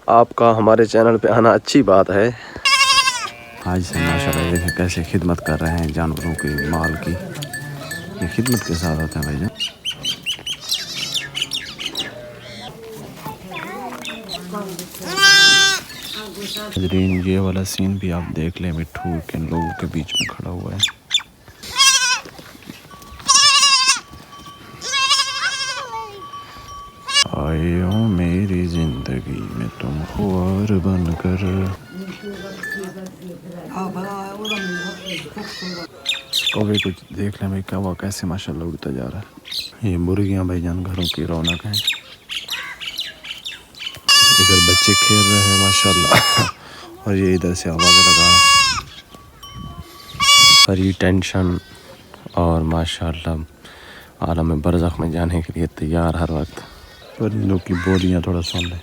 आपका हमारे चैनल पे आना अच्छी बात है। आज से माशाल्लाह देखें कैसे खिदमत कर रहे हैं जानवरों की, माल की। ये खिदमत के साथ होता है भाईजान। ये वाला सीन भी आप देख लें, मिट्ठू किन लोगों के बीच में खड़ा हुआ है। आए हो मेरी जिंदगी में तुम खुआर बनकर। कौवे कुछ देख लें भाई, कौवा कैसे माशाल्लाह उड़ता जा रहा है। ये मुर्गियां भाईजान घरों की रौनक हैं। इधर बच्चे खेल रहे हैं माशाल्लाह और ये इधर से आवाज़ लगा पर ये टेंशन और माशाल्लाह आलम बरज़ख में जाने के लिए तैयार हर वक्त। परिंदों की बोलियां थोड़ा सुन लें।